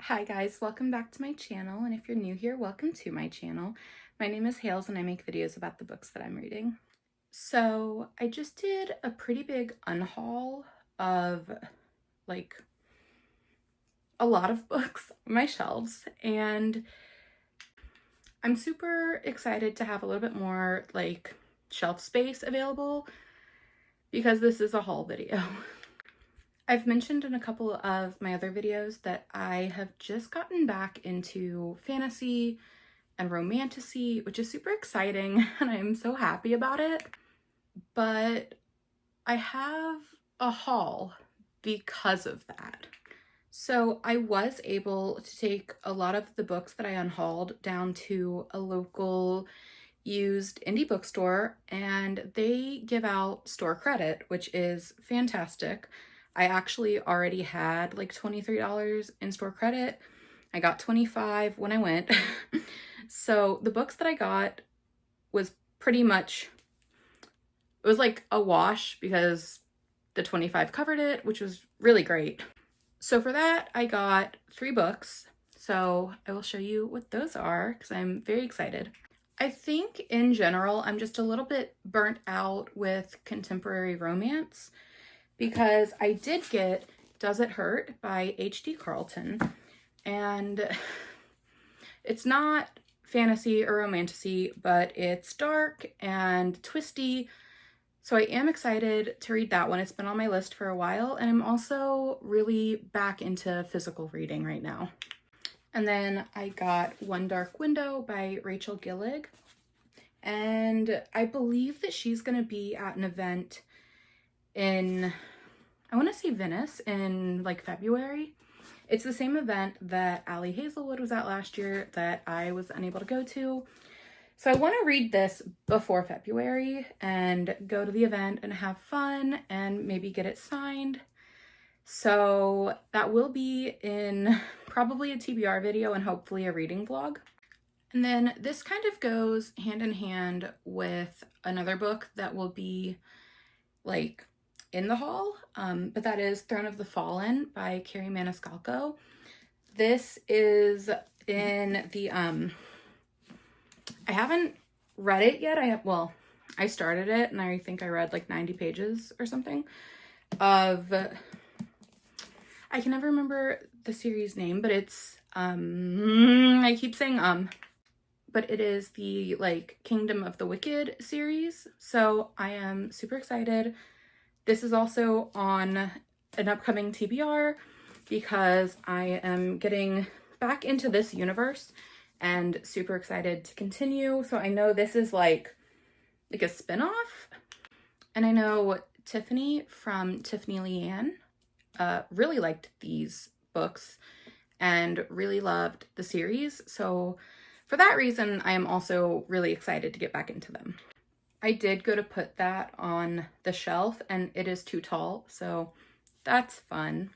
Hi guys, welcome back to my channel, and if you're new here, welcome to my channel. My name is Hales and I make videos about the books that I'm reading. So I just did a pretty big unhaul of like a lot of books on my shelves, and I'm super excited to have a little bit more like shelf space available because this is a haul video. I've mentioned in a couple of my other videos that I have just gotten back into fantasy and romantasy, which is super exciting and I'm so happy about it. But I have a haul because of that. So I was able to take a lot of the books that I unhauled down to a local used indie bookstore, and they give out store credit, which is fantastic. I actually already had like $23 in store credit. I got 25 when I went. So the books that I got was pretty much, it was like a wash because the 25 covered it, which was really great. So for that, I got 3 books. So I will show you what those are because I'm very excited. I think in general, I'm just a little bit burnt out with contemporary romance, because I did get Does It Hurt by H.D. Carlton, and it's not fantasy or romantasy, but it's dark and twisty, so I am excited to read that one. It's been on my list for a while, and I'm also really back into physical reading right now. And then I got One Dark Window by Rachel Gillig, and I believe that she's going to be at an event in, I want to say Venice in like February. It's the same event that Ali Hazelwood was at last year that I was unable to go to. So I want to read this before February and go to the event and have fun and maybe get it signed. So that will be in probably a TBR video and hopefully a reading vlog. And then this kind of goes hand in hand with another book that will be like in the haul, but that is Throne of the Fallen by Carrie Maniscalco. This is in the, I haven't read it yet. I started it and I think I read like 90 pages or something of, I can never remember the series name, but it's, I keep saying, but it is the like Kingdom of the Wicked series. So I am super excited. This is also on an upcoming TBR because I am getting back into this universe and super excited to continue. So I know this is like a spin-off. And I know Tiffany from Tiffany Leanne really liked these books and really loved the series. So for that reason, I am also really excited to get back into them. I did go to put that on the shelf and it is too tall, so that's fun.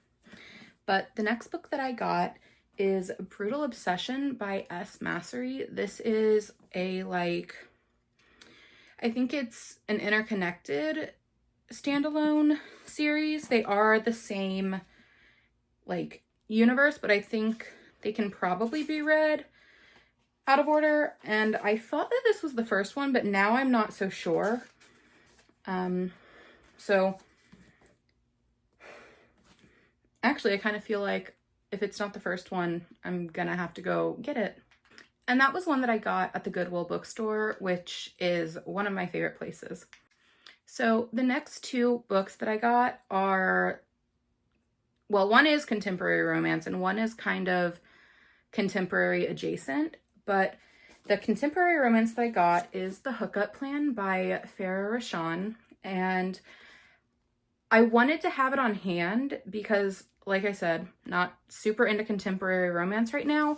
But the next book that I got is Brutal Obsession by S. Massery. This is a like, I think it's an interconnected standalone series. They are the same like universe, but I think they can probably be read out of order, and I thought that this was the first one, but now I'm not so sure. So actually I kind of feel like if it's not the first one, I'm gonna have to go get it. And that was one that I got at the Goodwill bookstore, which is one of my favorite places. So the next 2 books that I got are, well, one is contemporary romance and one is kind of contemporary adjacent. But the contemporary romance that I got is The Hookup Plan by Farah Rashan, and I wanted to have it on hand because, like I said, not super into contemporary romance right now.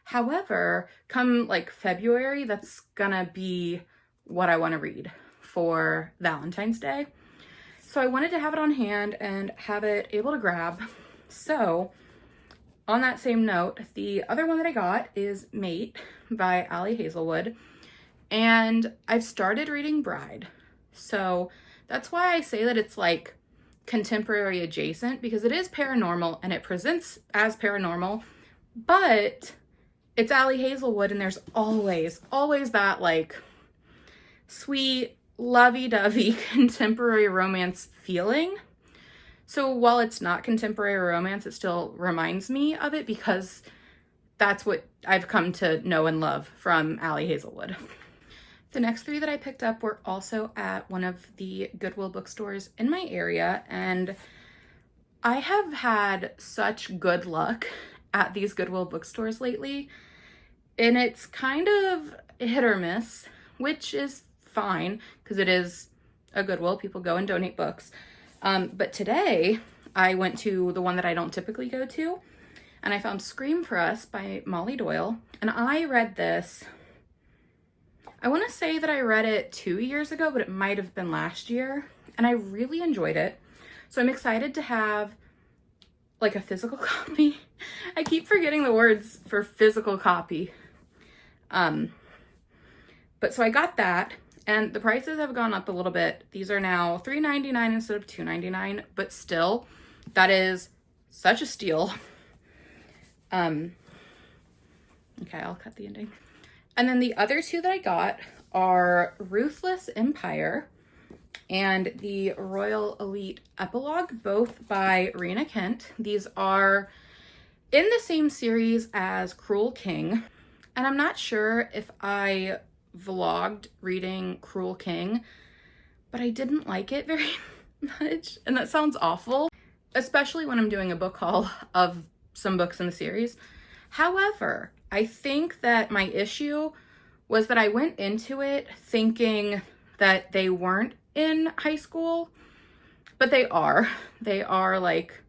However, come like February, that's gonna be what I want to read for Valentine's Day. So I wanted to have it on hand and have it able to grab. So on that same note, the other one that I got is Mate by Ali Hazelwood, and I've started reading Bride. So that's why I say that it's like contemporary adjacent, because it is paranormal and it presents as paranormal, but it's Allie Hazelwood, and there's always that like sweet, lovey-dovey contemporary romance feeling. So while it's not contemporary romance, it still reminds me of it because that's what I've come to know and love from Allie Hazelwood. The next 3 that I picked up were also at one of the Goodwill bookstores in my area, and I have had such good luck at these Goodwill bookstores lately, and it's kind of hit or miss, which is fine because it is a Goodwill. People go and donate books. But today I went to the one that I don't typically go to, and I found Scream for Us by Molly Doyle. And I read this, I want to say that I read it 2 years ago, but it might have been last year. And I really enjoyed it. So I'm excited to have like a physical copy. I keep forgetting the words for physical copy. But so I got that. And the prices have gone up a little bit. These are now $3.99 instead of $2.99, but still, that is such a steal. Okay, I'll cut the ending. And then the other 2 that I got are Ruthless Empire and the Royal Elite Epilogue, both by Rena Kent. These are in the same series as Cruel King. And I'm not sure if I vlogged reading Cruel King, but I didn't like it very much, and that sounds awful, especially when I'm doing a book haul of some books in the series. However, I think that my issue was that I went into it thinking that they weren't in high school, but they are. They are like,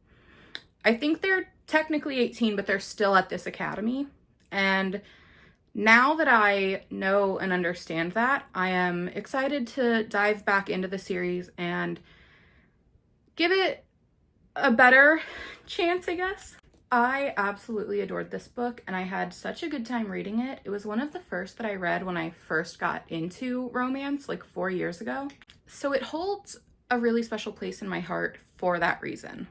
I think they're technically 18, but they're still at this academy. And now that I know and understand that, I am excited to dive back into the series and give it a better chance, I guess. I absolutely adored this book, and I had such a good time reading it. It was one of the first that I read when I first got into romance, like 4 years ago. So it holds a really special place in my heart for that reason.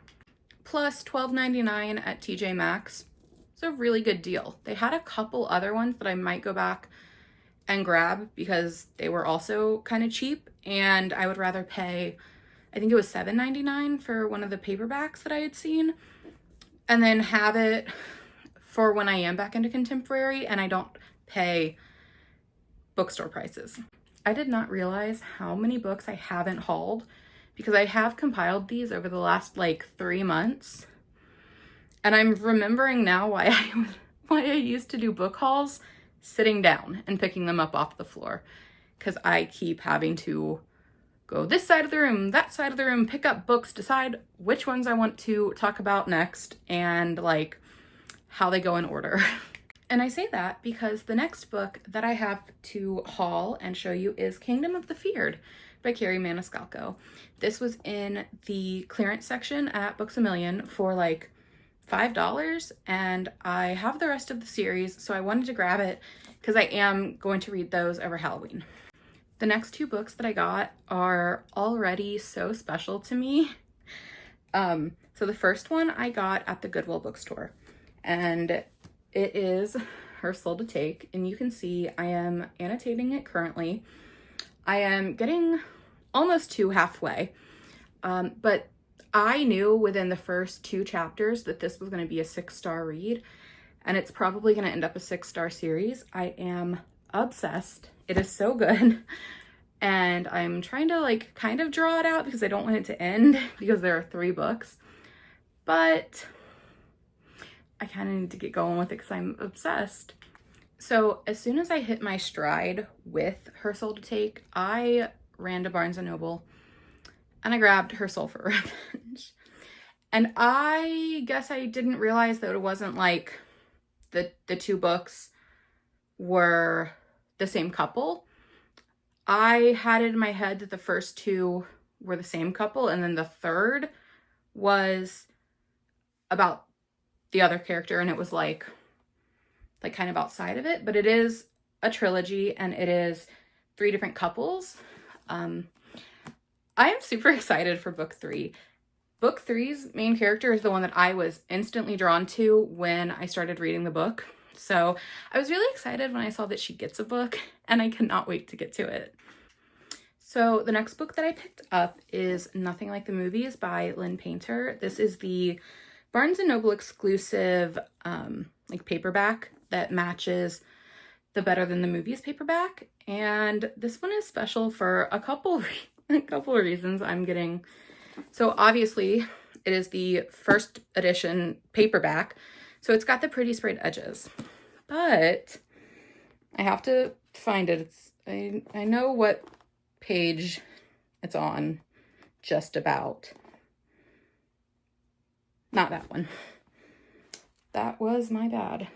Plus $12.99 at TJ Maxx. It's a really good deal. They had a couple other ones that I might go back and grab because they were also kind of cheap, and I would rather pay, I think it was $7.99 for one of the paperbacks that I had seen, and then have it for when I am back into contemporary and I don't pay bookstore prices. I did not realize how many books I haven't hauled because I have compiled these over the last like 3 months. And I'm remembering now why I used to do book hauls sitting down and picking them up off the floor, because I keep having to go this side of the room, that side of the room, pick up books, decide which ones I want to talk about next, and like how they go in order. And I say that because the next book that I have to haul and show you is Kingdom of the Feared by Carrie Maniscalco. This was in the clearance section at Books A Million for like $5, and I have the rest of the series, so I wanted to grab it because I am going to read those over Halloween. The next 2 books that I got are already so special to me. So the first one I got at the Goodwill bookstore, and it is Her Soul to Take, and you can see I am annotating it currently. I am getting almost to halfway, but I knew within the first 2 chapters that this was going to be a 6-star read, and it's probably going to end up a 6-star series. I am obsessed. It is so good. And I'm trying to like kind of draw it out because I don't want it to end because there are 3 books. But I kind of need to get going with it because I'm obsessed. So as soon as I hit my stride with Her Soul to Take, I ran to Barnes & Noble and I grabbed Her Soul for Revenge. And I guess I didn't realize that it wasn't like the 2 books were the same couple. I had it in my head that the first 2 were the same couple, and then the third was about the other character, and it was like kind of outside of it, but it is a trilogy and it is 3 different couples. I am super excited for book 3. Book 3's main character is the one that I was instantly drawn to when I started reading the book. So I was really excited when I saw that she gets a book, and I cannot wait to get to it. So the next book that I picked up is Nothing Like the Movies by Lynn Painter. This is the Barnes & Noble exclusive like paperback that matches the Better Than the Movies paperback. And this one is special for a couple of reasons. So obviously it is the first edition paperback, so it's got the pretty sprayed edges, but I have to find it. I know what page it's on, just about. Not that one. That was my bad.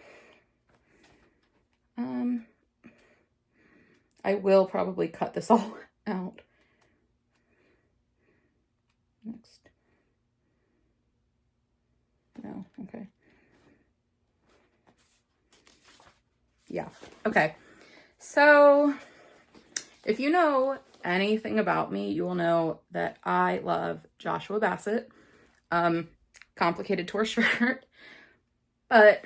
I will probably cut this all out. Next. No, okay. Yeah, okay. So if you know anything about me, you will know that I love Joshua Bassett. Complicated tour shirt. But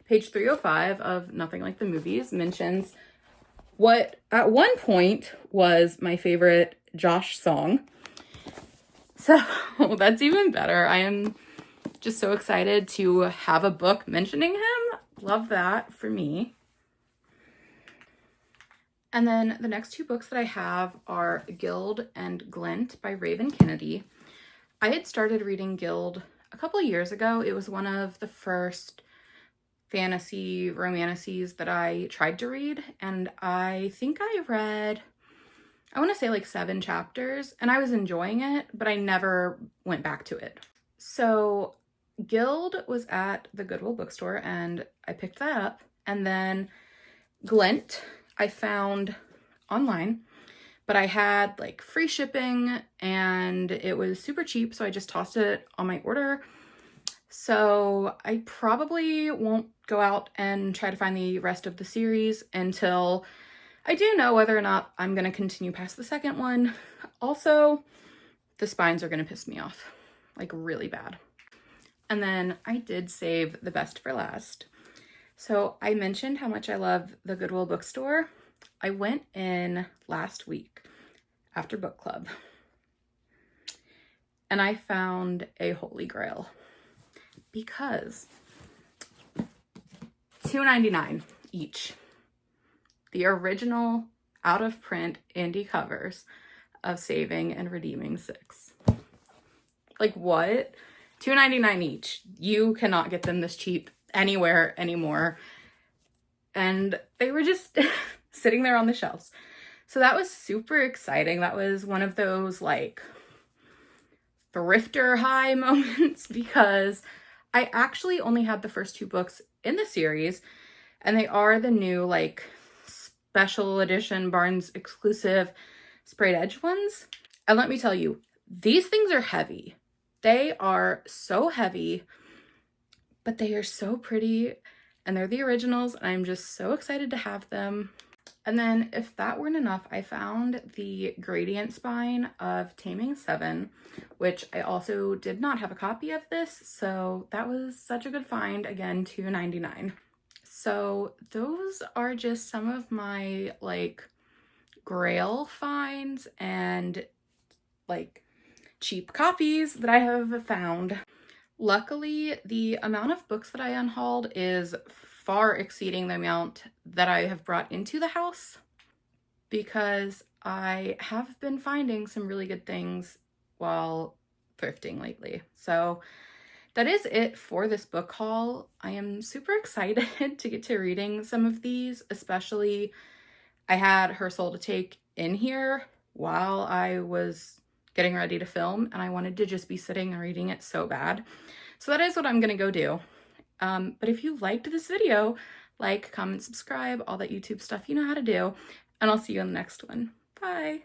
page 305 of Nothing Like the Movies mentions what at one point was my favorite Josh song. So that's even better. I am just so excited to have a book mentioning him. Love that for me. And then the next two books that I have are Guild and Glint by Raven Kennedy. I had started reading Guild a couple of years ago. It was one of the first fantasy romances that I tried to read, and I think I read, I want to say like 7 chapters, and I was enjoying it, but I never went back to it. So Guild was at the Goodwill bookstore, and I picked that up. And then Glint I found online, but I had like free shipping and it was super cheap, so I just tossed it on my order. So I probably won't go out and try to find the rest of the series until I do know whether or not I'm going to continue past the second one. Also, the spines are going to piss me off, like really bad. And then I did save the best for last. So I mentioned how much I love the Goodwill bookstore. I went in last week after book club, and I found a holy grail, because $2.99 each. The original out of print indie covers of Saving and Redeeming 6. Like what? $2.99 each. You cannot get them this cheap anywhere anymore. And they were just sitting there on the shelves. So that was super exciting. That was one of those like thrifter high moments, because I actually only had the first 2 books in the series, and they are the new like special edition Barnes exclusive sprayed edge ones. And let me tell you, these things are heavy. They are so heavy, but they are so pretty, and they're the originals, and I'm just so excited to have them. And then if that weren't enough, I found the gradient spine of Taming 7, which I also did not have a copy of this, so that was such a good find. Again, $2.99. So those are just some of my like grail finds and like cheap copies that I have found. Luckily, the amount of books that I unhauled is far exceeding the amount that I have brought into the house, because I have been finding some really good things while thrifting lately. So that is it for this book haul. I am super excited to get to reading some of these, especially I had Her Soul to Take in here while I was getting ready to film, and I wanted to just be sitting and reading it so bad. So that is what I'm gonna go do. But if you liked this video, like, comment, subscribe, all that YouTube stuff you know how to do, and I'll see you in the next one. Bye!